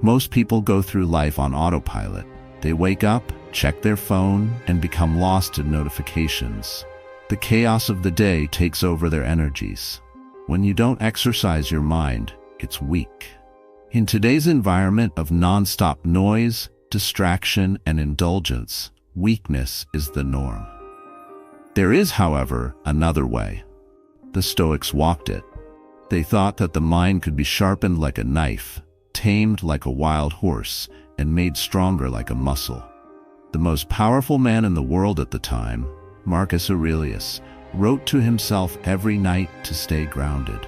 Most people go through life on autopilot. They wake up, check their phone, and become lost in notifications. The chaos of the day takes over their energies. When you don't exercise your mind, it's weak. In today's environment of non-stop noise, distraction, and indulgence, weakness is the norm. There is, however, another way. The Stoics walked it. They thought that the mind could be sharpened like a knife, tamed like a wild horse, and made stronger like a muscle. The most powerful man in the world at the time, Marcus Aurelius, wrote to himself every night to stay grounded.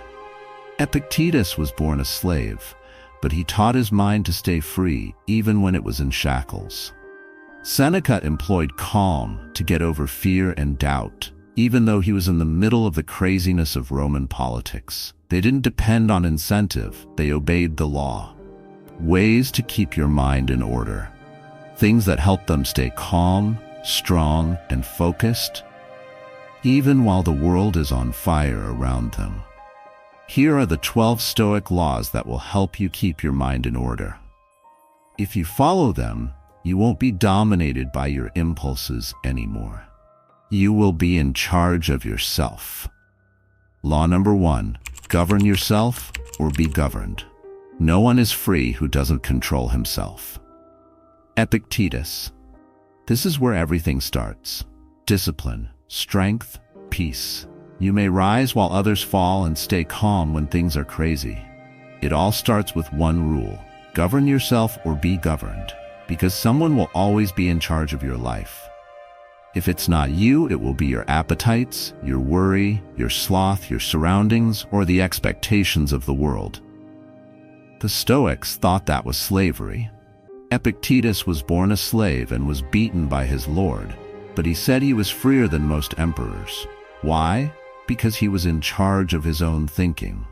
Epictetus was born a slave, but he taught his mind to stay free even when it was in shackles. Seneca employed calm to get over fear and doubt, even though he was in the middle of the craziness of Roman politics. They didn't depend on incentive, they obeyed the law. Ways to keep your mind in order. Things that help them stay calm, strong, and focused, even while the world is on fire around them. Here are the 12 Stoic laws that will help you keep your mind in order. If you follow them, you won't be dominated by your impulses anymore. You will be in charge of yourself. Law number 1, govern yourself or be governed. No one is free who doesn't control himself. Epictetus. This is where everything starts. Discipline, strength, peace. You may rise while others fall and stay calm when things are crazy. It all starts with one rule: govern yourself or be governed, because someone will always be in charge of your life. If it's not you, it will be your appetites, your worry, your sloth, your surroundings, or the expectations of the world. The Stoics thought that was slavery. Epictetus was born a slave and was beaten by his lord, but he said he was freer than most emperors. Why? Because he was in charge of his own thinking.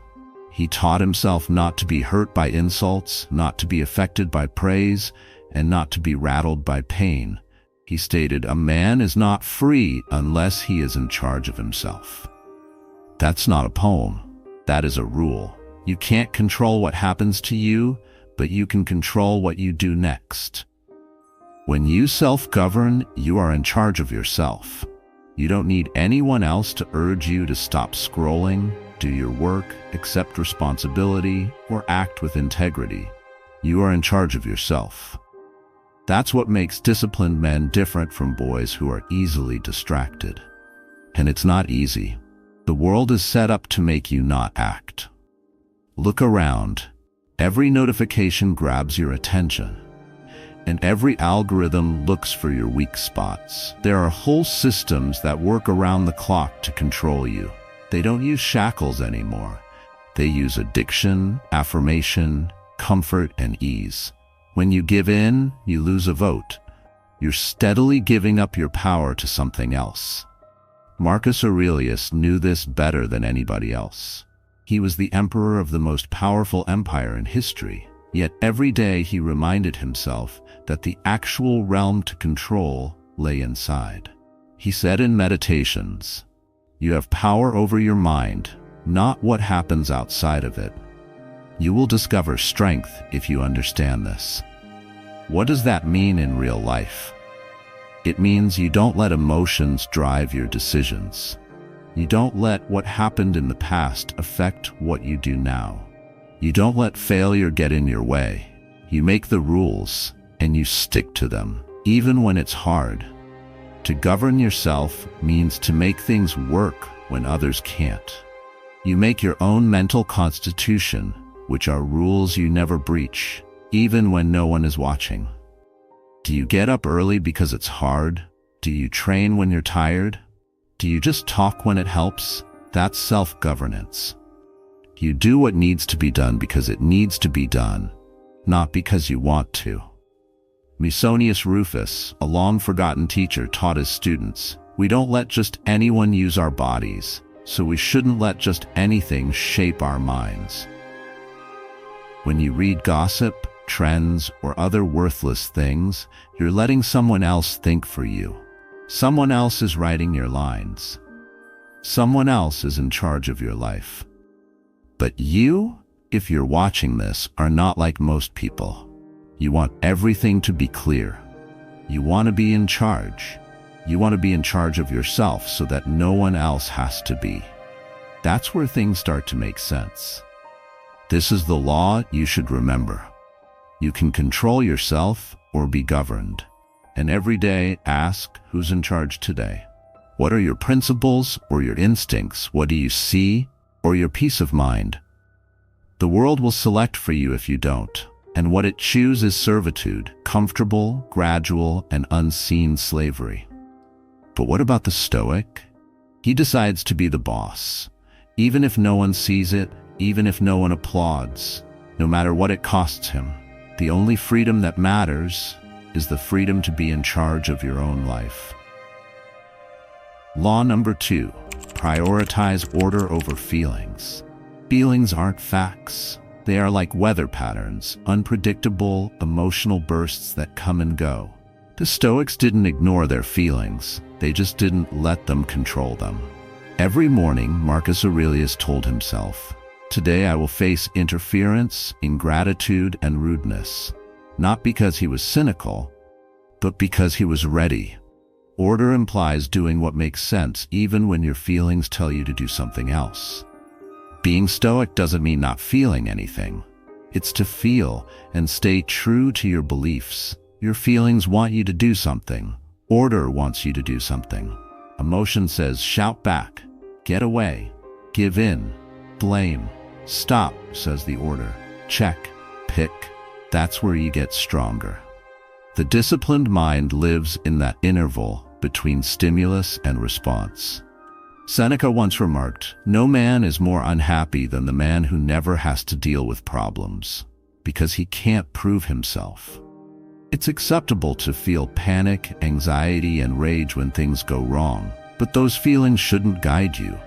He taught himself not to be hurt by insults, not to be affected by praise, and not to be rattled by pain. He stated, "A man is not free unless he is in charge of himself." That's not a poem. That is a rule. You can't control what happens to you, but you can control what you do next. When you self-govern, you are in charge of yourself. You don't need anyone else to urge you to stop scrolling, do your work, accept responsibility, or act with integrity. You are in charge of yourself. That's what makes disciplined men different from boys who are easily distracted. And it's not easy. The world is set up to make you not act. Look around. Every notification grabs your attention, and every algorithm looks for your weak spots. There are whole systems that work around the clock to control you. They don't use shackles anymore. They use addiction, affirmation, comfort, and ease. When you give in, you lose a vote. You're steadily giving up your power to something else. Marcus Aurelius knew this better than anybody else. He was the emperor of the most powerful empire in history, yet every day he reminded himself that the actual realm to control lay inside. He said in Meditations, "You have power over your mind, not what happens outside of it." You will discover strength if you understand this. What does that mean in real life? It means you don't let emotions drive your decisions. You don't let what happened in the past affect what you do now. You don't let failure get in your way. You make the rules, and you stick to them, even when it's hard. To govern yourself means to make things work when others can't. You make your own mental constitution, which are rules you never breach, even when no one is watching. Do you get up early because it's hard? Do you train when you're tired? Do you just talk when it helps? That's self-governance. You do what needs to be done because it needs to be done, not because you want to. Musonius Rufus, a long-forgotten teacher, taught his students, "We don't let just anyone use our bodies, so we shouldn't let just anything shape our minds." When you read gossip, trends, or other worthless things, you're letting someone else think for you. Someone else is writing your lines. Someone else is in charge of your life. But you, if you're watching this, are not like most people. You want everything to be clear. You want to be in charge. You want to be in charge of yourself so that no one else has to be. That's where things start to make sense. This is the law you should remember. You can control yourself or be governed. And every day ask, who's in charge today? What are your principles or your instincts? What do you see or your peace of mind? The world will select for you if you don't. And what it chooses is servitude, comfortable, gradual, and unseen slavery. But what about the Stoic? He decides to be the boss. Even if no one sees it, even if no one applauds, no matter what it costs him. The only freedom that matters is the freedom to be in charge of your own life. Law number 2, prioritize order over feelings. Feelings aren't facts. They are like weather patterns, unpredictable, emotional bursts that come and go. The Stoics didn't ignore their feelings. They just didn't let them control them. Every morning, Marcus Aurelius told himself, "Today I will face interference, ingratitude, and rudeness." Not because he was cynical, but because he was ready. Order implies doing what makes sense even when your feelings tell you to do something else. Being Stoic doesn't mean not feeling anything. It's to feel and stay true to your beliefs. Your feelings want you to do something. Order wants you to do something. Emotion says, shout back, get away, give in, blame. Stop, says the order. Check, pick. That's where you get stronger. The disciplined mind lives in that interval between stimulus and response. Seneca once remarked, "No man is more unhappy than the man who never has to deal with problems, because he can't prove himself." It's acceptable to feel panic, anxiety, and rage when things go wrong, but those feelings shouldn't guide you.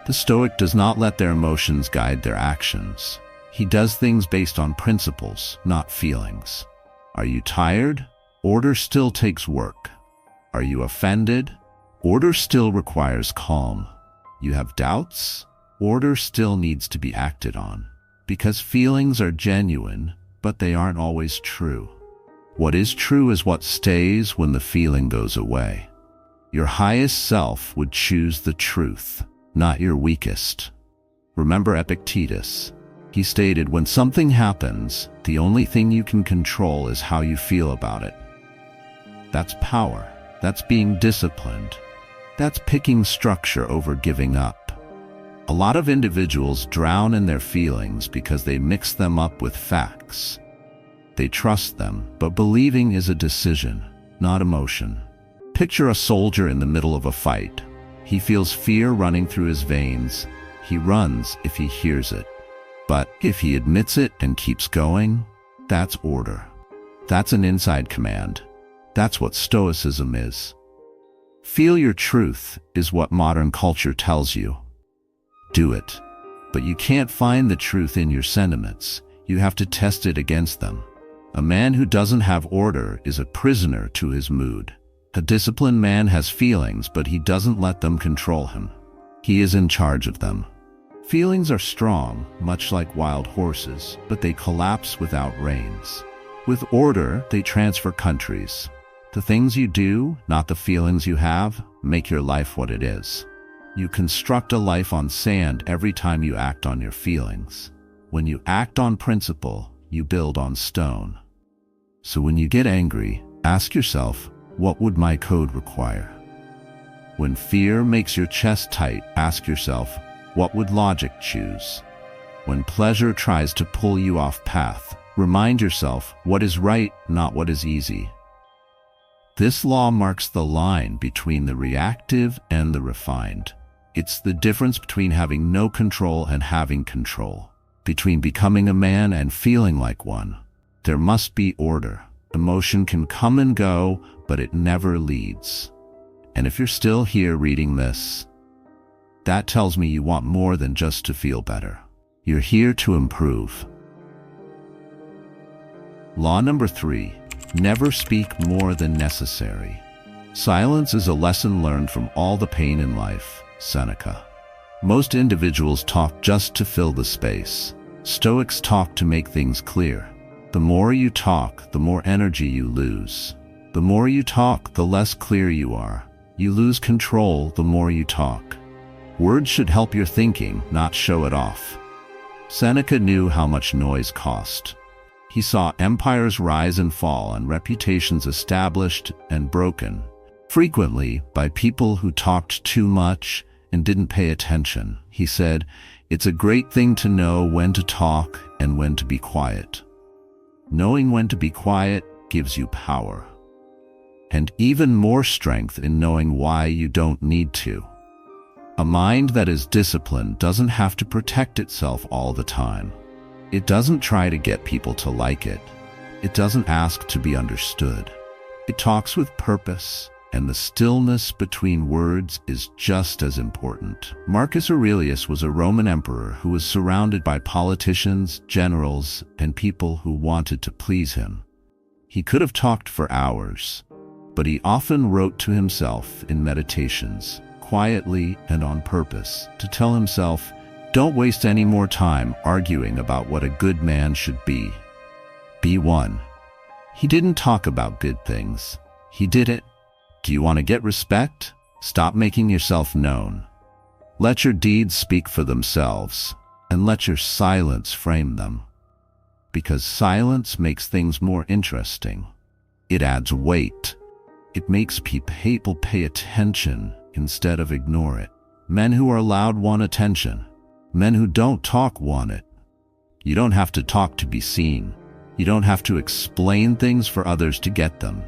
The Stoic does not let their emotions guide their actions. He does things based on principles, not feelings. Are you tired? Order still takes work. Are you offended? Order still requires calm. You have doubts? Order still needs to be acted on. Because feelings are genuine, but they aren't always true. What is true is what stays when the feeling goes away. Your highest self would choose the truth, not your weakest. Remember Epictetus. He stated, when something happens, the only thing you can control is how you feel about it. That's power. That's being disciplined. That's picking structure over giving up. A lot of individuals drown in their feelings because they mix them up with facts. They trust them, but believing is a decision, not emotion. Picture a soldier in the middle of a fight. He feels fear running through his veins. He runs if he hears it. But if he admits it and keeps going, that's order. That's an inside command. That's what Stoicism is. Feel your truth is what modern culture tells you. Do it. But you can't find the truth in your sentiments. You have to test it against them. A man who doesn't have order is a prisoner to his mood. A disciplined man has feelings, but he doesn't let them control him. He is in charge of them. Feelings are strong, much like wild horses, but they collapse without reins. With order, they transfer countries. The things you do, not the feelings you have, make your life what it is. You construct a life on sand every time you act on your feelings. When you act on principle, you build on stone. So when you get angry, ask yourself, what would my code require? When fear makes your chest tight, ask yourself, what would logic choose? When pleasure tries to pull you off path, remind yourself what is right, not what is easy. This law marks the line between the reactive and the refined. It's the difference between having no control and having control, between becoming a man and feeling like one. There must be order. Emotion can come and go, but it never leads. And if you're still here reading this, that tells me you want more than just to feel better. You're here to improve. Law number 3. Never speak more than necessary. Silence is a lesson learned from all the pain in life. Seneca. Most individuals talk just to fill the space. Stoics talk to make things clear. The more you talk, the more energy you lose. The more you talk, the less clear you are. You lose control the more you talk. Words should help your thinking, not show it off. Seneca knew how much noise cost. He saw empires rise and fall and reputations established and broken, frequently by people who talked too much and didn't pay attention. He said, "It's a great thing to know when to talk and when to be quiet. Knowing when to be quiet gives you power, and even more strength in knowing why you don't need to." A mind that is disciplined doesn't have to protect itself all the time. It doesn't try to get people to like it. It doesn't ask to be understood. It talks with purpose, and the stillness between words is just as important. Marcus Aurelius was a Roman emperor who was surrounded by politicians, generals, and people who wanted to please him. He could have talked for hours, but he often wrote to himself in meditations, quietly and on purpose, to tell himself, "Don't waste any more time arguing about what a good man should be. Be one." He didn't talk about good things. He did it. Do you want to get respect? Stop making yourself known. Let your deeds speak for themselves, and let your silence frame them. Because silence makes things more interesting. It adds weight. It makes people pay attention instead of ignore it. Men who are loud want attention. Men who don't talk want it. You don't have to talk to be seen. You don't have to explain things for others to get them.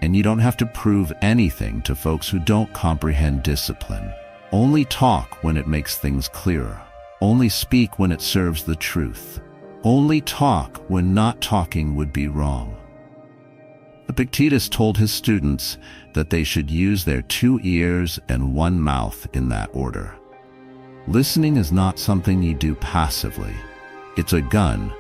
And you don't have to prove anything to folks who don't comprehend discipline. Only talk when it makes things clearer. Only speak when it serves the truth. Only talk when not talking would be wrong. Epictetus told his students that they should use their 2 ears and 1 mouth in that order. Listening is not something you do passively. It's a gun.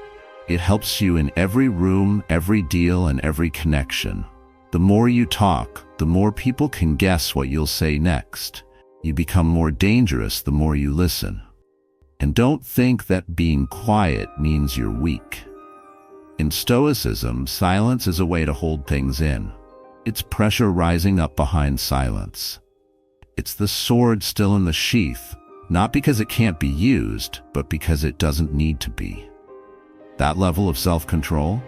It helps you in every room, every deal, and every connection. The more you talk, the more people can guess what you'll say next. You become more dangerous the more you listen. And don't think that being quiet means you're weak. In Stoicism, silence is a way to hold things in. It's pressure rising up behind silence. It's the sword still in the sheath, not because it can't be used, but because it doesn't need to be. That level of self-control?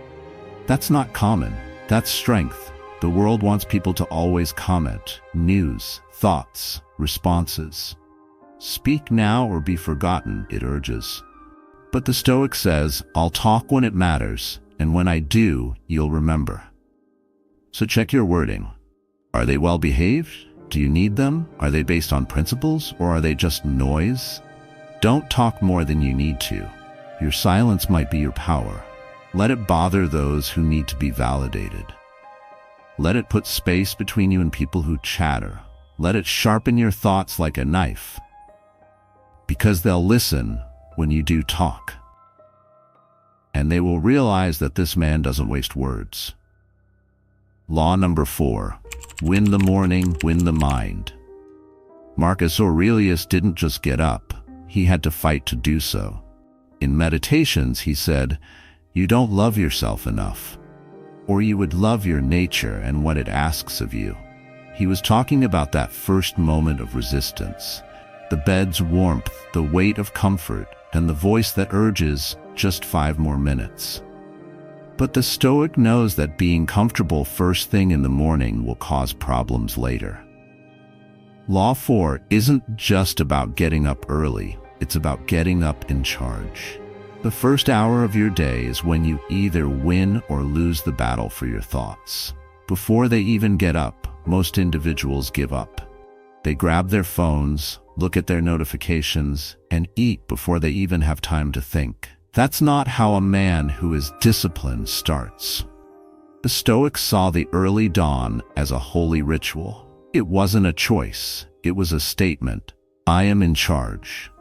That's not common. That's strength. The world wants people to always comment. News, thoughts, responses. Speak now or be forgotten, it urges. But the Stoic says, "I'll talk when it matters, and when I do, you'll remember." So check your wording. Are they well behaved? Do you need them? Are they based on principles, or are they just noise? Don't talk more than you need to. Your silence might be your power. Let it bother those who need to be validated. Let it put space between you and people who chatter. Let it sharpen your thoughts like a knife. Because they'll listen when you do talk. And they will realize that this man doesn't waste words. Law number 4. Win the morning, win the mind. Marcus Aurelius didn't just get up. He had to fight to do so. In Meditations, he said, "You don't love yourself enough, or you would love your nature and what it asks of you." He was talking about that first moment of resistance, the bed's warmth, the weight of comfort, and the voice that urges just 5 more minutes. But the Stoic knows that being comfortable first thing in the morning will cause problems later. Law 4 isn't just about getting up early, it's about getting up in charge. The first hour of your day is when you either win or lose the battle for your thoughts. Before they even get up, most individuals give up. They grab their phones, look at their notifications, and eat before they even have time to think. That's not how a man who is disciplined starts. The Stoics saw the early dawn as a holy ritual. It wasn't a choice, it was a statement. I am in charge.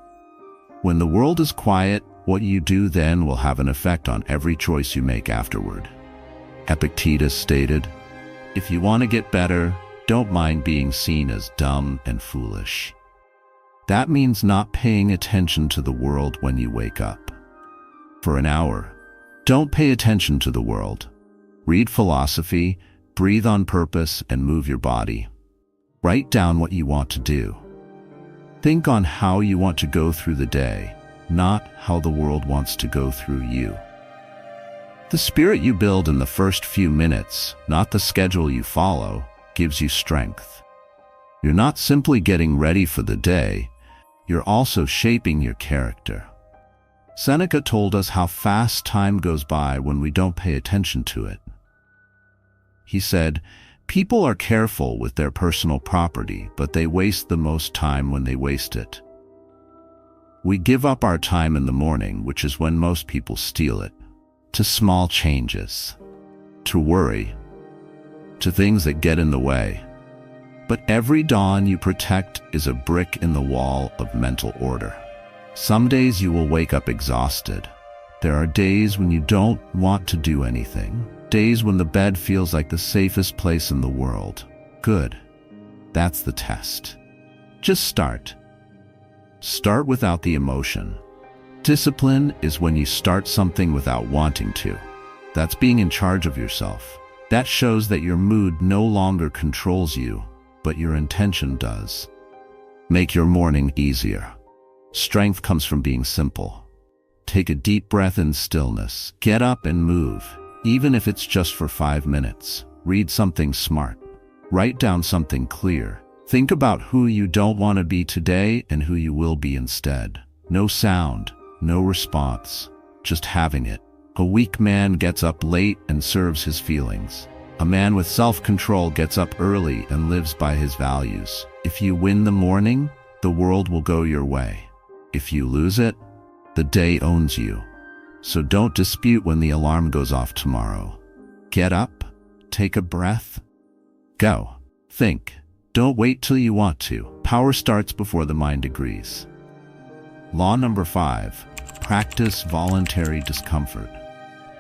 When the world is quiet, what you do then will have an effect on every choice you make afterward. Epictetus stated, "If you want to get better, don't mind being seen as dumb and foolish." That means not paying attention to the world when you wake up. For an hour, Don't pay attention to the world. Read philosophy, breathe on purpose, and move your body. Write down what you want to do. Think on how you want to go through the day, not how the world wants to go through you. The spirit you build in the first few minutes, not the schedule you follow, gives you strength. You're not simply getting ready for the day, you're also shaping your character. Seneca told us how fast time goes by when we don't pay attention to it. He said, "People are careful with their personal property, but they waste the most time when they waste it." We give up our time in the morning, which is when most people steal it, to small changes, to worry, to things that get in the way. But every dawn you protect is a brick in the wall of mental order. Some days you will wake up exhausted. There are days when you don't want to do anything. Days when the bed feels like the safest place in the world. Good. That's the test. Just start. Start without the emotion. Discipline is when you start something without wanting to. That's being in charge of yourself. That shows that your mood no longer controls you, but your intention does. Make your morning easier. Strength comes from being simple. Take a deep breath in stillness. Get up and move, even if it's just for 5 minutes. Read something smart. Write down something clear. Think about who you don't want to be today and who you will be instead. No sound, no response, just having it. A weak man gets up late and serves his feelings. A man with self-control gets up early and lives by his values. If you win the morning, the world will go your way. If you lose it, the day owns you. So don't dispute when the alarm goes off tomorrow. Get up, take a breath, go. Think. Don't wait till you want to. Power starts before the mind agrees. Law number 5, practice voluntary discomfort.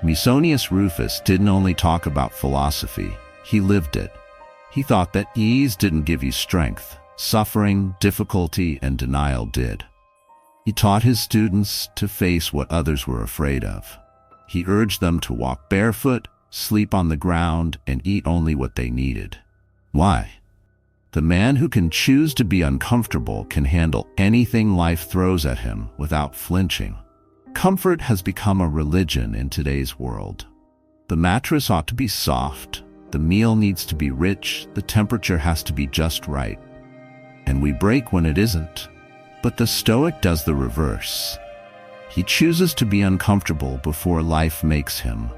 Musonius Rufus didn't only talk about philosophy, he lived it. He thought that ease didn't give you strength. Suffering, difficulty, and denial did. He taught his students to face what others were afraid of. He urged them to walk barefoot, sleep on the ground, and eat only what they needed. Why? The man who can choose to be uncomfortable can handle anything life throws at him without flinching. Comfort has become a religion in today's world. The mattress ought to be soft, the meal needs to be rich, the temperature has to be just right. And we break when it isn't. But the Stoic does the reverse. He chooses to be uncomfortable before life makes him.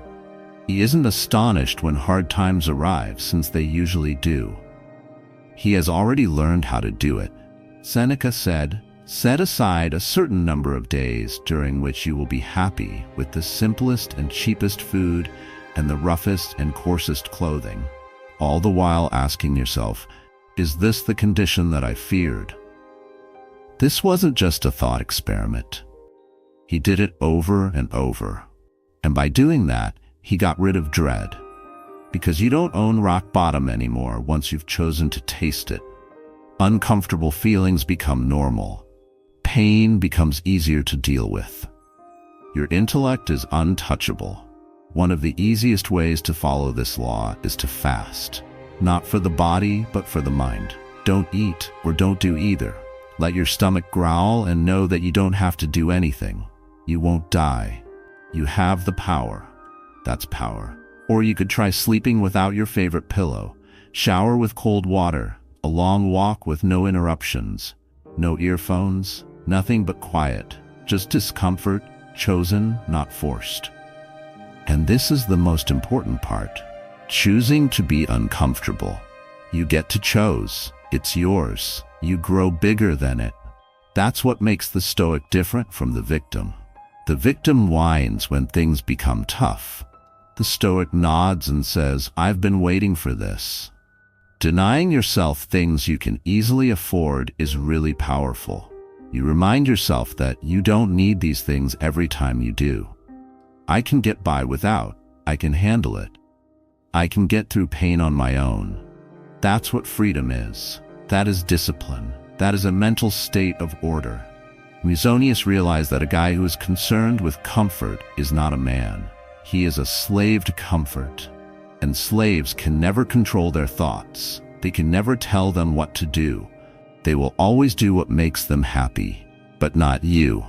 He isn't astonished when hard times arrive, since they usually do. He has already learned how to do it. Seneca said, "Set aside a certain number of days during which you will be happy with the simplest and cheapest food and the roughest and coarsest clothing, all the while asking yourself, is this the condition that I feared?" This wasn't just a thought experiment. He did it over and over. And by doing that, he got rid of dread. Because you don't own rock bottom anymore once you've chosen to taste it. Uncomfortable feelings become normal. Pain becomes easier to deal with. Your intellect is untouchable. One of the easiest ways to follow this law is to fast. Not for the body, but for the mind. Don't eat or don't do either. Let your stomach growl and know that you don't have to do anything. You won't die. You have the power. That's power. Or you could try sleeping without your favorite pillow, shower with cold water, a long walk with no interruptions, no earphones, nothing but quiet, just discomfort, chosen, not forced. And this is the most important part. Choosing to be uncomfortable. You get to choose. It's yours. You grow bigger than it. That's what makes the Stoic different from the victim. The victim whines when things become tough. The Stoic nods and says, "I've been waiting for this." Denying yourself things you can easily afford is really powerful. You remind yourself that you don't need these things every time you do. I can get by without. I can handle it. I can get through pain on my own. That's what freedom is. That is discipline. That is a mental state of order. Musonius realized that a guy who is concerned with comfort is not a man. He is a slave to comfort. And slaves can never control their thoughts. They can never tell them what to do. They will always do what makes them happy, but not you.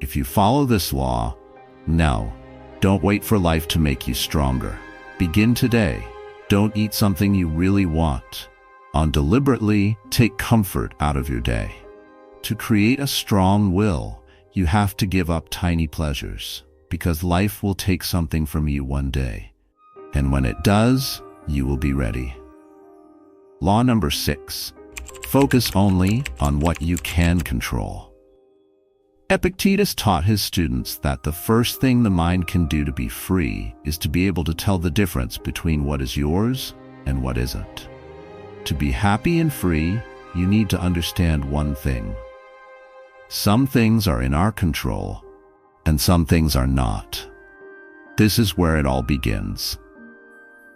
If you follow this law, no, don't wait for life to make you stronger. Begin today. Don't eat something you really want. Deliberately take comfort out of your day. To create a strong will, you have to give up tiny pleasures, because life will take something from you one day. And when it does, you will be ready. Law number 6. Focus only on what you can control. Epictetus taught his students that the first thing the mind can do to be free is to be able to tell the difference between what is yours and what isn't. To be happy and free, you need to understand one thing. Some things are in our control, and some things are not. This is where it all begins.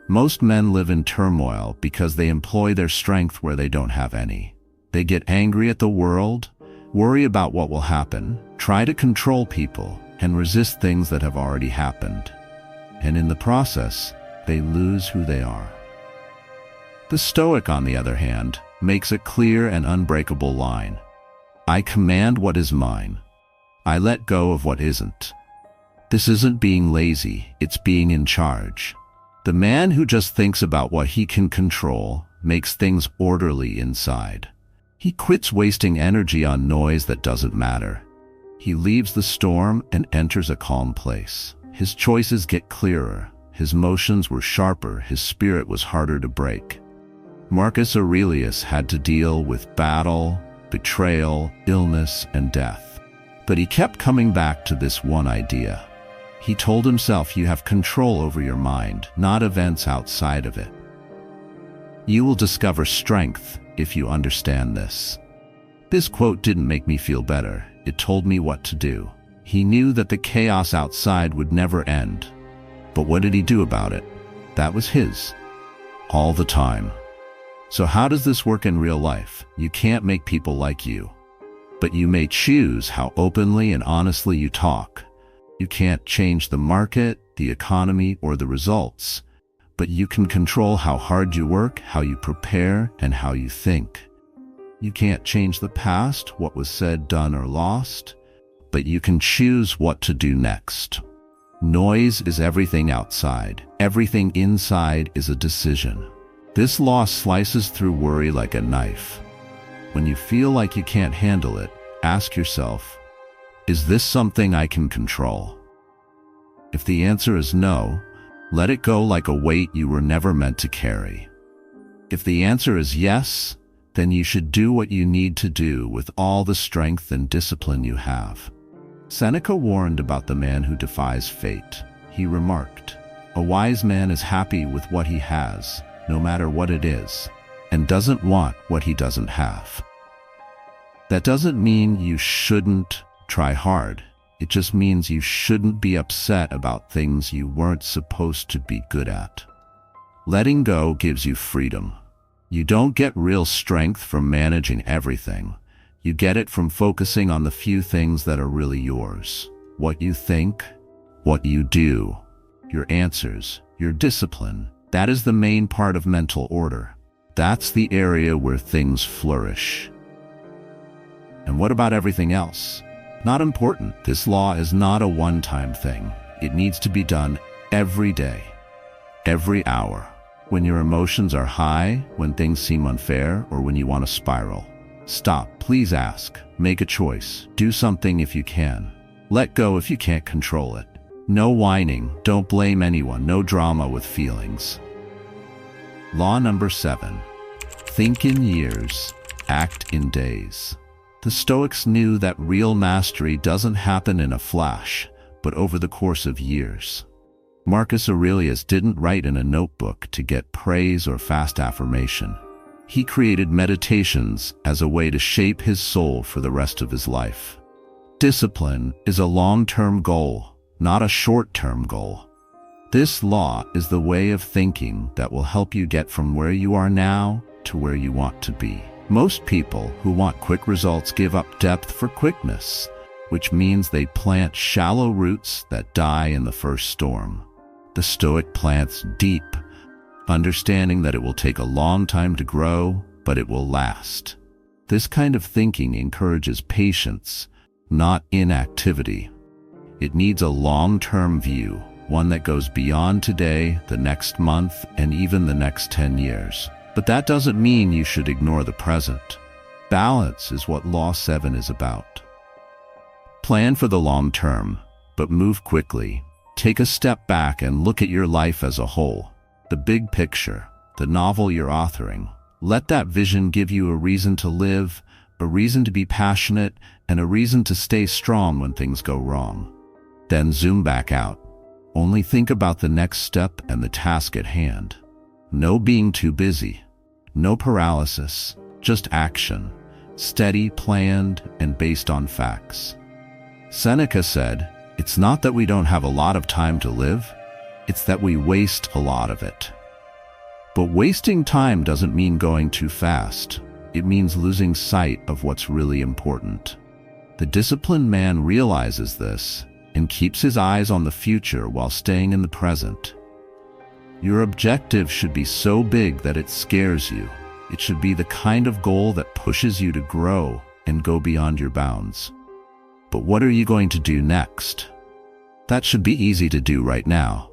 Most men live in turmoil because they employ their strength where they don't have any. They get angry at the world, worry about what will happen, try to control people, and resist things that have already happened. And in the process, they lose who they are. The Stoic, on the other hand, makes a clear and unbreakable line. I command what is mine. I let go of what isn't. This isn't being lazy, it's being in charge. The man who just thinks about what he can control makes things orderly inside. He quits wasting energy on noise that doesn't matter. He leaves the storm and enters a calm place. His choices get clearer. His motions were sharper. His spirit was harder to break. Marcus Aurelius had to deal with battle, betrayal, illness, and death. But he kept coming back to this one idea. He told himself, you have control over your mind, not events outside of it. You will discover strength if you understand this. This quote didn't make me feel better. It told me what to do. He knew that the chaos outside would never end. But what did he do about it? That was his. All the time. So how does this work in real life? You can't make people like you. But you may choose how openly and honestly you talk. You can't change the market, the economy, or the results, but you can control how hard you work, how you prepare, and how you think. You can't change the past, what was said, done, or lost, but you can choose what to do next. Noise is everything outside. Everything inside is a decision. This law slices through worry like a knife. When you feel like you can't handle it, ask yourself, is this something I can control? If the answer is no, let it go like a weight you were never meant to carry. If the answer is yes, then you should do what you need to do with all the strength and discipline you have. Seneca warned about the man who defies fate. He remarked, "A wise man is happy with what he has, no matter what it is, and doesn't want what he doesn't have." That doesn't mean you shouldn't try hard. It just means you shouldn't be upset about things you weren't supposed to be good at. Letting go gives you freedom. You don't get real strength from managing everything. You get it from focusing on the few things that are really yours. What you think, what you do, your answers, your discipline. That is the main part of mental order. That's the area where things flourish. And what about everything else? Not important. This law is not a one-time thing. It needs to be done every day, every hour. When your emotions are high, when things seem unfair, or when you want to spiral. Stop, please ask, make a choice, do something if you can. Let go if you can't control it. No whining, don't blame anyone, no drama with feelings. Law number 7. Think in years, act in days. The Stoics knew that real mastery doesn't happen in a flash, but over the course of years. Marcus Aurelius didn't write in a notebook to get praise or fast affirmation. He created meditations as a way to shape his soul for the rest of his life. Discipline is a long-term goal, not a short-term goal. This law is the way of thinking that will help you get from where you are now to where you want to be. Most people who want quick results give up depth for quickness. which means they plant shallow roots that die in the first storm. The Stoic plants deep, understanding that it will take a long time to grow, but it will last. This kind of thinking encourages patience, not inactivity. It needs a long-term view, one that goes beyond today, the next month, and even the next 10 years. But that doesn't mean you should ignore the present. Balance is what Law 7 is about. Plan for the long term, but move quickly. Take a step back and look at your life as a whole. The big picture, the novel you're authoring. Let that vision give you a reason to live, a reason to be passionate, and a reason to stay strong when things go wrong. Then zoom back out. Only think about the next step and the task at hand. No being too busy. No paralysis. Just action. Steady, planned, and based on facts. Seneca said, "It's not that we don't have a lot of time to live, it's that we waste a lot of it." But wasting time doesn't mean going too fast. It means losing sight of what's really important. The disciplined man realizes this and keeps his eyes on the future while staying in the present. Your objective should be so big that it scares you. It should be the kind of goal that pushes you to grow and go beyond your bounds. But what are you going to do next? That should be easy to do right now.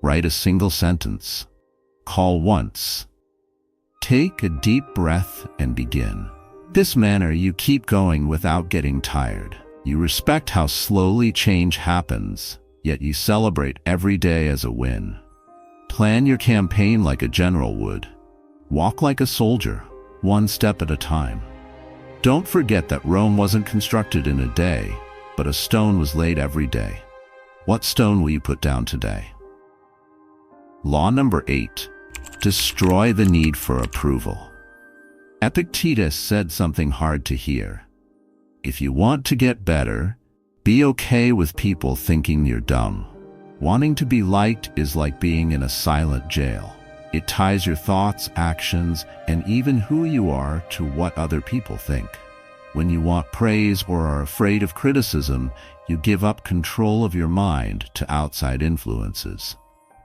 Write a single sentence. Call once. Take a deep breath and begin. This manner you keep going without getting tired. You respect how slowly change happens, yet you celebrate every day as a win. Plan your campaign like a general would. Walk like a soldier, one step at a time. Don't forget that Rome wasn't constructed in a day, but a stone was laid every day. What stone will you put down today? Law number 8. Destroy the need for approval. Epictetus said something hard to hear. If you want to get better, be okay with people thinking you're dumb. Wanting to be liked is like being in a silent jail. It ties your thoughts, actions, and even who you are to what other people think. When you want praise or are afraid of criticism, you give up control of your mind to outside influences.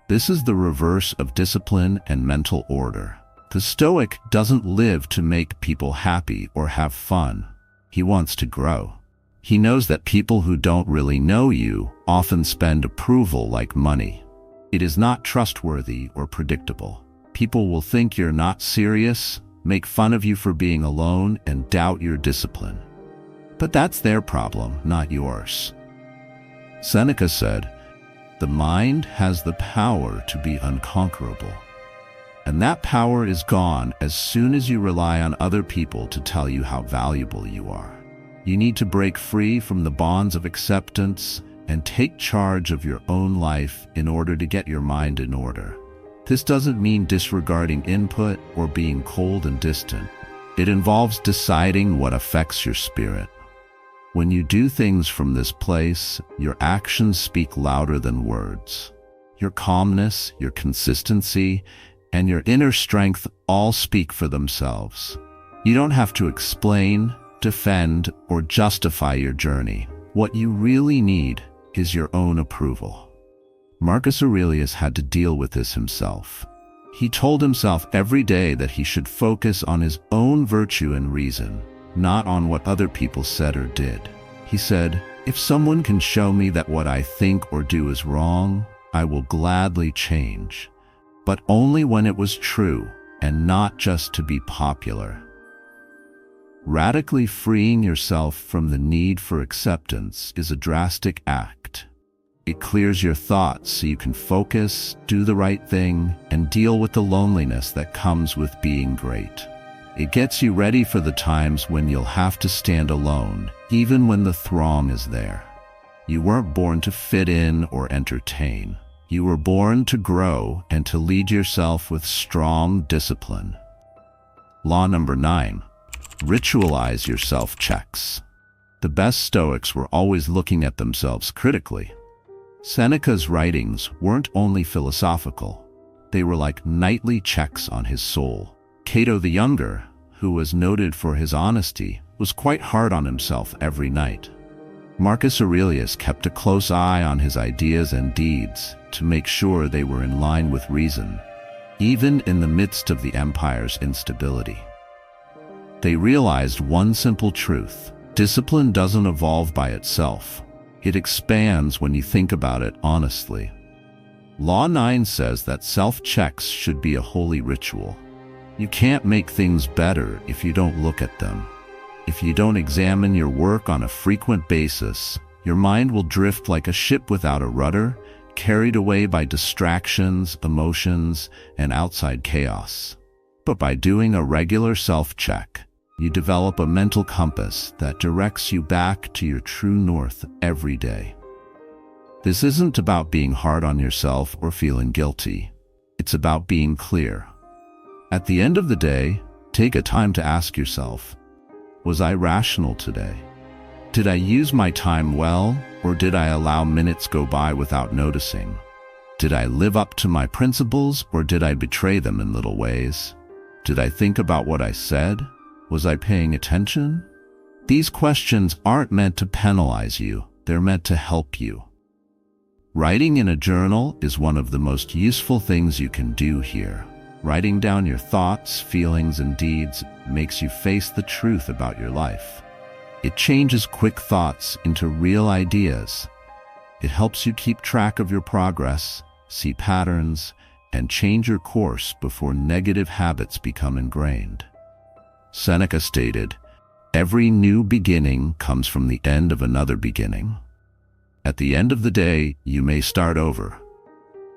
This is the reverse of discipline and mental order. The Stoic doesn't live to make people happy or have fun. He wants to grow. He knows that people who don't really know you often spend approval like money. It is not trustworthy or predictable. People will think you're not serious, make fun of you for being alone, and doubt your discipline. But that's their problem, not yours. Seneca said, "The mind has the power to be unconquerable." And that power is gone as soon as you rely on other people to tell you how valuable you are. You need to break free from the bonds of acceptance and take charge of your own life in order to get your mind in order. This doesn't mean disregarding input or being cold and distant. It involves deciding what affects your spirit. When you do things from this place, your actions speak louder than words. Your calmness, your consistency, and your inner strength all speak for themselves. You don't have to explain, defend, or justify your journey. What you really need is your own approval. Marcus Aurelius had to deal with this himself. He told himself every day that he should focus on his own virtue and reason, not on what other people said or did. He said, "If someone can show me that what I think or do is wrong, I will gladly change, but only when it was true and not just to be popular." Radically freeing yourself from the need for acceptance is a drastic act. It clears your thoughts so you can focus, do the right thing, and deal with the loneliness that comes with being great. It gets you ready for the times when you'll have to stand alone, even when the throng is there. You weren't born to fit in or entertain. You were born to grow and to lead yourself with strong discipline. Law number 9. Ritualize your self-checks. The best Stoics were always looking at themselves critically. Seneca's writings weren't only philosophical. They were like nightly checks on his soul. Cato the Younger, who was noted for his honesty, was quite hard on himself every night. Marcus Aurelius kept a close eye on his ideas and deeds to make sure they were in line with reason, even in the midst of the empire's instability. They realized one simple truth: discipline doesn't evolve by itself. It expands when you think about it honestly. Law 9 says that self-checks should be a holy ritual. You can't make things better if you don't look at them. If you don't examine your work on a frequent basis, your mind will drift like a ship without a rudder, carried away by distractions, emotions, and outside chaos. But by doing a regular self-check, you develop a mental compass that directs you back to your true north every day. This isn't about being hard on yourself or feeling guilty. It's about being clear. At the end of the day, take a time to ask yourself, was I rational today? Did I use my time well, or did I allow minutes go by without noticing? Did I live up to my principles, or did I betray them in little ways? Did I think about what I said? Was I paying attention? These questions aren't meant to penalize you, they're meant to help you. Writing in a journal is one of the most useful things you can do here. Writing down your thoughts, feelings, and deeds makes you face the truth about your life. It changes quick thoughts into real ideas. It helps you keep track of your progress, see patterns, and change your course before negative habits become ingrained. Seneca stated, "Every new beginning comes from the end of another beginning." At the end of the day, you may start over.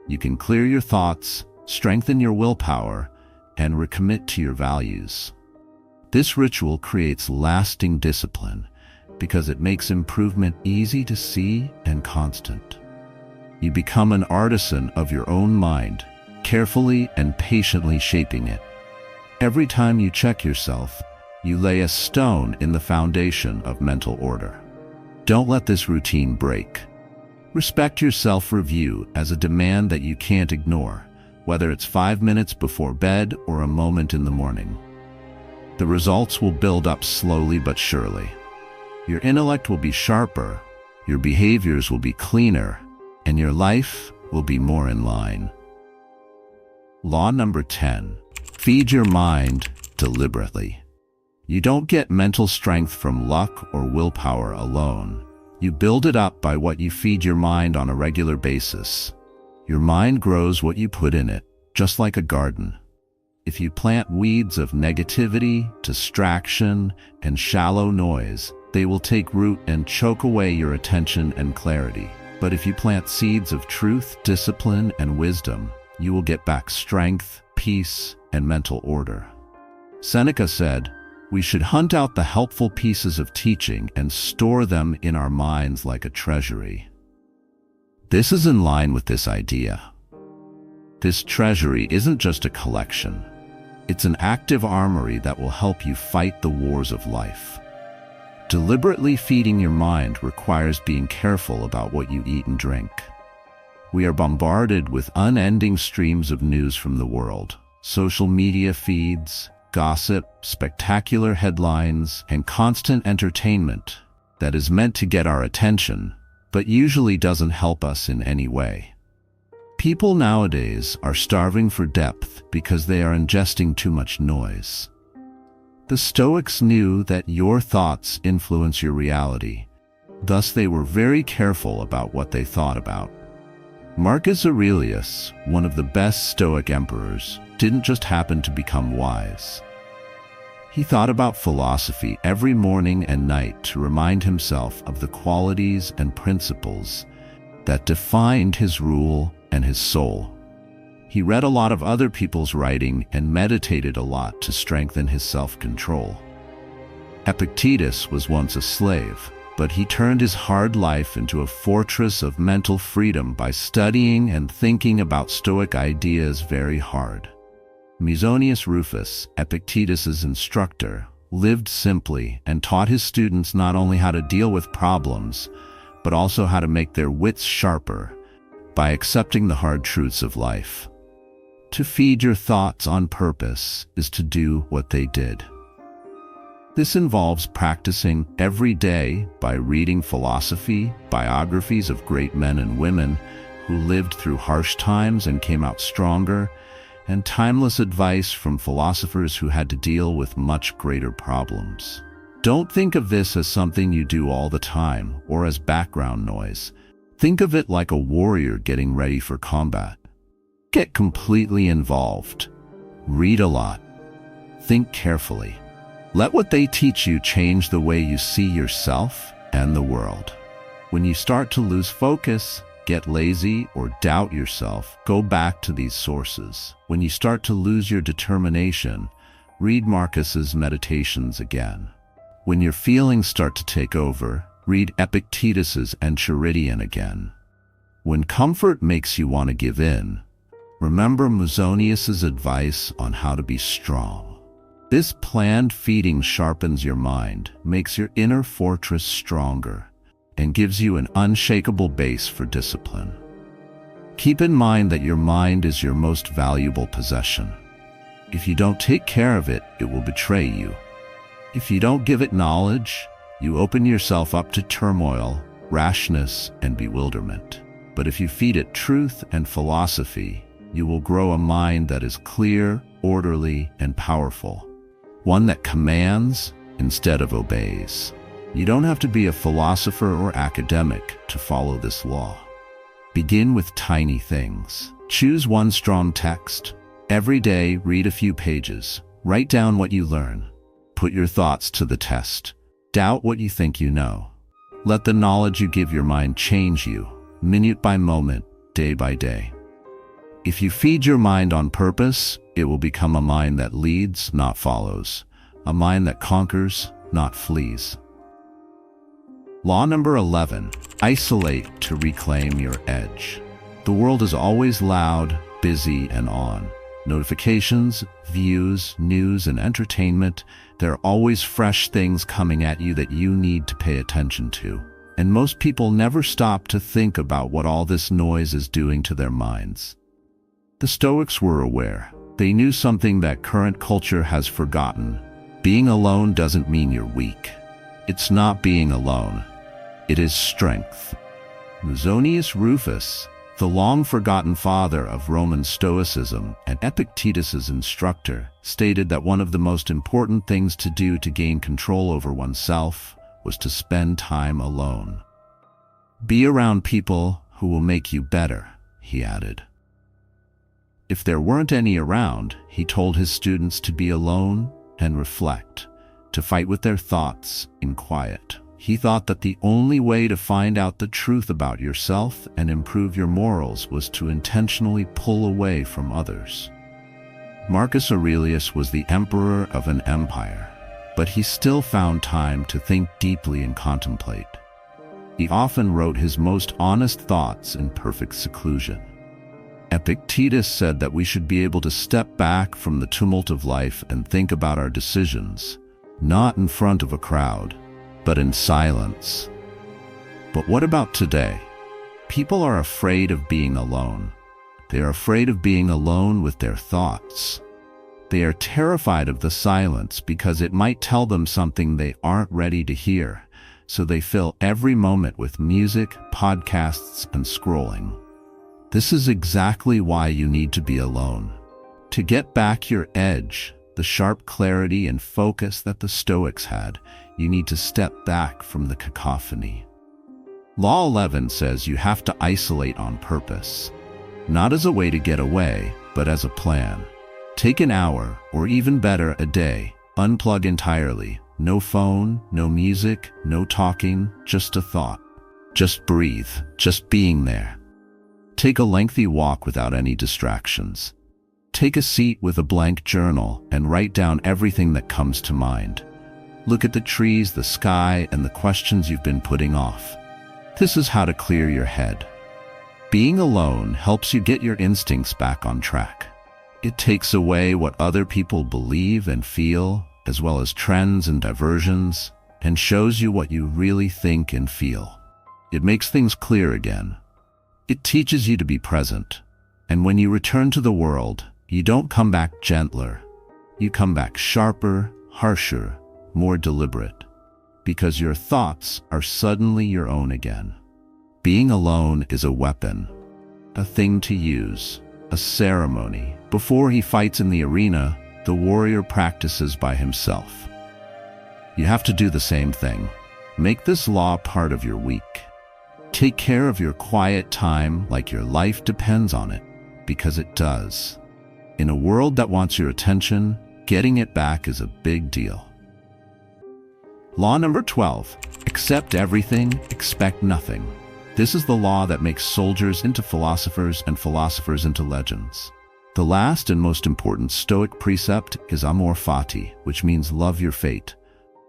You can clear your thoughts, strengthen your willpower, and recommit to your values. This ritual creates lasting discipline because it makes improvement easy to see and constant. You become an artisan of your own mind, carefully and patiently shaping it. Every time you check yourself, you lay a stone in the foundation of mental order. Don't let this routine break. Respect your self-review as a demand that you can't ignore, whether it's 5 minutes before bed or a moment in the morning. The results will build up slowly but surely. Your intellect will be sharper, your behaviors will be cleaner, and your life will be more in line. Law number 10. Feed your mind deliberately. You don't get mental strength from luck or willpower alone. You build it up by what you feed your mind on a regular basis. Your mind grows what you put in it, just like a garden. If you plant weeds of negativity, distraction, and shallow noise, they will take root and choke away your attention and clarity. But if you plant seeds of truth, discipline, and wisdom, you will get back strength, peace, and mental order. Seneca said, "We should hunt out the helpful pieces of teaching and store them in our minds like a treasury." This is in line with this idea. This treasury isn't just a collection. It's an active armory that will help you fight the wars of life. Deliberately feeding your mind requires being careful about what you eat and drink. We are bombarded with unending streams of news from the world, social media feeds, gossip, spectacular headlines, and constant entertainment that is meant to get our attention, but usually doesn't help us in any way. People nowadays are starving for depth because they are ingesting too much noise. The Stoics knew that your thoughts influence your reality. Thus, they were very careful about what they thought about. Marcus Aurelius, one of the best Stoic emperors, didn't just happen to become wise. He thought about philosophy every morning and night to remind himself of the qualities and principles that defined his rule and his soul. He read a lot of other people's writing and meditated a lot to strengthen his self-control. Epictetus was once a slave, but he turned his hard life into a fortress of mental freedom by studying and thinking about Stoic ideas very hard. Musonius Rufus, Epictetus's instructor, lived simply and taught his students not only how to deal with problems, but also how to make their wits sharper by accepting the hard truths of life. To feed your thoughts on purpose is to do what they did. This involves practicing every day by reading philosophy, biographies of great men and women who lived through harsh times and came out stronger, and timeless advice from philosophers who had to deal with much greater problems. Don't think of this as something you do all the time or as background noise. Think of it like a warrior getting ready for combat. Get completely involved. Read a lot. Think carefully. Let what they teach you change the way you see yourself and the world. When you start to lose focus, get lazy, or doubt yourself, go back to these sources. When you start to lose your determination, read Marcus's Meditations again. When your feelings start to take over, read Epictetus's Enchiridion again. When comfort makes you want to give in, remember Musonius's advice on how to be strong. This planned feeding sharpens your mind, makes your inner fortress stronger, and gives you an unshakable base for discipline. Keep in mind that your mind is your most valuable possession. If you don't take care of it, it will betray you. If you don't give it knowledge, you open yourself up to turmoil, rashness, and bewilderment. But if you feed it truth and philosophy, you will grow a mind that is clear, orderly, and powerful. One that commands instead of obeys. You don't have to be a philosopher or academic to follow this law. Begin with tiny things. Choose one strong text. Every day, read a few pages. Write down what you learn. Put your thoughts to the test. Doubt what you think you know. Let the knowledge you give your mind change you, minute by moment, day by day. If you feed your mind on purpose, it will become a mind that leads, not follows. A mind that conquers, not flees. Law number 11, isolate to reclaim your edge. The world is always loud, busy, and on. Notifications, views, news, and entertainment, there are always fresh things coming at you that you need to pay attention to. And most people never stop to think about what all this noise is doing to their minds. The Stoics were aware. They knew something that current culture has forgotten. Being alone doesn't mean you're weak. It's not being alone. It is strength. Musonius Rufus, the long-forgotten father of Roman Stoicism and Epictetus's instructor, stated that one of the most important things to do to gain control over oneself was to spend time alone. Be around people who will make you better, he added. If there weren't any around, he told his students to be alone and reflect, to fight with their thoughts in quiet. He thought that the only way to find out the truth about yourself and improve your morals was to intentionally pull away from others. Marcus Aurelius was the emperor of an empire, but he still found time to think deeply and contemplate. He often wrote his most honest thoughts in perfect seclusion. Epictetus said that we should be able to step back from the tumult of life and think about our decisions, not in front of a crowd, but in silence. But what about today? People are afraid of being alone. They are afraid of being alone with their thoughts. They are terrified of the silence because it might tell them something they aren't ready to hear, so they fill every moment with music, podcasts, and scrolling. This is exactly why you need to be alone. To get back your edge, the sharp clarity and focus that the Stoics had, you need to step back from the cacophony. Law 11 says you have to isolate on purpose, not as a way to get away, but as a plan. Take an hour, or even better, a day. Unplug entirely. No phone, no music, no talking, just a thought. Just breathe, just being there. Take a lengthy walk without any distractions. Take a seat with a blank journal and write down everything that comes to mind. Look at the trees, the sky, and the questions you've been putting off. This is how to clear your head. Being alone helps you get your instincts back on track. It takes away what other people believe and feel, as well as trends and diversions, and shows you what you really think and feel. It makes things clear again. It teaches you to be present. And when you return to the world, you don't come back gentler. You come back sharper, harsher, more deliberate, because your thoughts are suddenly your own again. Being alone is a weapon, a thing to use, a ceremony. Before he fights in the arena, the warrior practices by himself. You have to do the same thing. Make this law part of your week. Take care of your quiet time like your life depends on it, because it does. In a world that wants your attention, getting it back is a big deal. Law number 12. Accept everything, expect nothing. This is the law that makes soldiers into philosophers and philosophers into legends. The last and most important Stoic precept is amor fati, which means love your fate.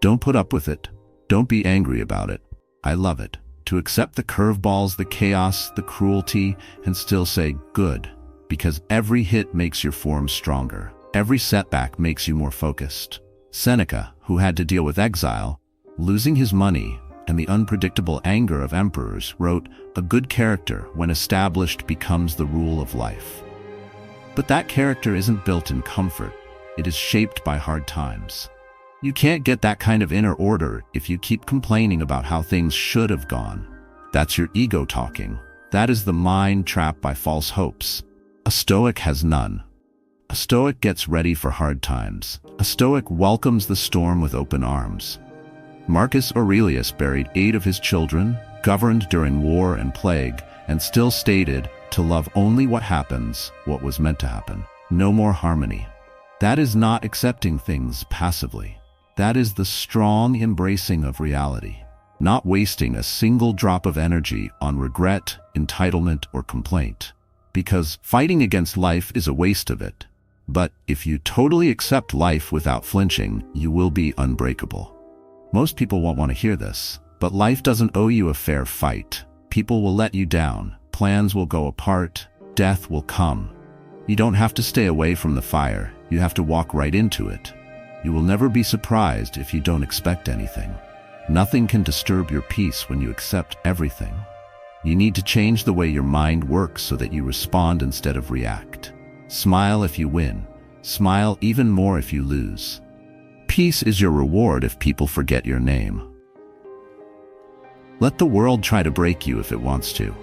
Don't put up with it. Don't be angry about it. I love it. To accept the curveballs, the chaos, the cruelty, and still say good, because every hit makes your form stronger. Every setback makes you more focused. Seneca, who had to deal with exile, losing his money, and the unpredictable anger of emperors, wrote, "A good character, when established, becomes the rule of life." But that character isn't built in comfort. It is shaped by hard times. You can't get that kind of inner order if you keep complaining about how things should have gone. That's your ego talking. That is the mind trapped by false hopes. A Stoic has none. A Stoic gets ready for hard times. A Stoic welcomes the storm with open arms. Marcus Aurelius buried 8 of his children, governed during war and plague, and still stated to love only what happens, what was meant to happen. No more harmony. That is not accepting things passively. That is the strong embracing of reality, not wasting a single drop of energy on regret, entitlement, or complaint. Because fighting against life is a waste of it. But if you totally accept life without flinching, you will be unbreakable. Most people won't want to hear this, but life doesn't owe you a fair fight. People will let you down, plans will go apart, death will come. You don't have to stay away from the fire, you have to walk right into it. You will never be surprised if you don't expect anything. Nothing can disturb your peace when you accept everything. You need to change the way your mind works so that you respond instead of react. Smile if you win. Smile even more if you lose. Peace is your reward if people forget your name. Let the world try to break you if it wants to.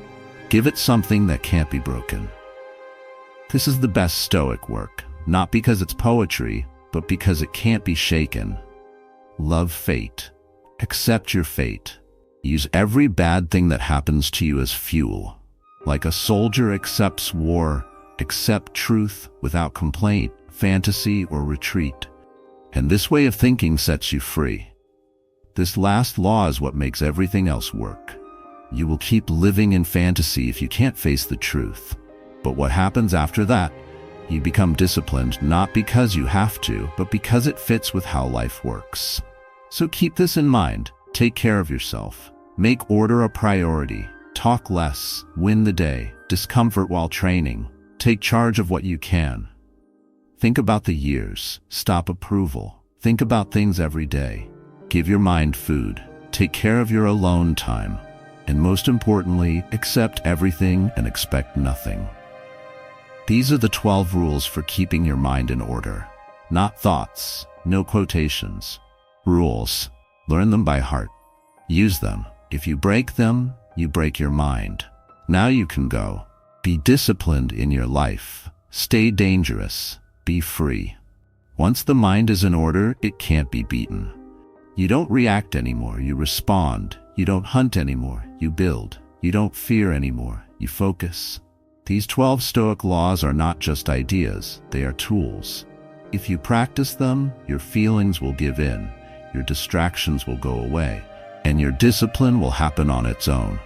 Give it something that can't be broken. This is the best Stoic work, not because it's poetry, but because it can't be shaken. Love fate. Accept your fate. Use every bad thing that happens to you as fuel. Like a soldier accepts war, accept truth without complaint, fantasy, or retreat. And this way of thinking sets you free. This last law is what makes everything else work. You will keep living in fantasy if you can't face the truth. But what happens after that? You become disciplined not because you have to, but because it fits with how life works. So keep this in mind. Take care of yourself. Make order a priority. Talk less. Win the day. Discomfort while training. Take charge of what you can. Think about the years. Stop approval. Think about things every day. Give your mind food. Take care of your alone time. And most importantly, accept everything and expect nothing. These are the 12 rules for keeping your mind in order. Not thoughts, no quotations. Rules. Learn them by heart. Use them. If you break them, you break your mind. Now you can go. Be disciplined in your life. Stay dangerous. Be free. Once the mind is in order, it can't be beaten. You don't react anymore, you respond. You don't hunt anymore, you build. You don't fear anymore, you focus. These 12 Stoic laws are not just ideas, they are tools. If you practice them, your feelings will give in, your distractions will go away, and your discipline will happen on its own.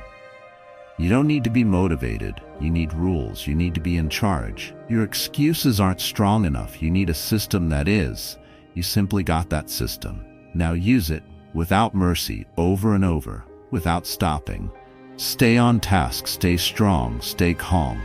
You don't need to be motivated, you need rules, you need to be in charge. Your excuses aren't strong enough, you need a system that is. You simply got that system. Now use it, without mercy, over and over, without stopping. Stay on task, stay strong, stay calm.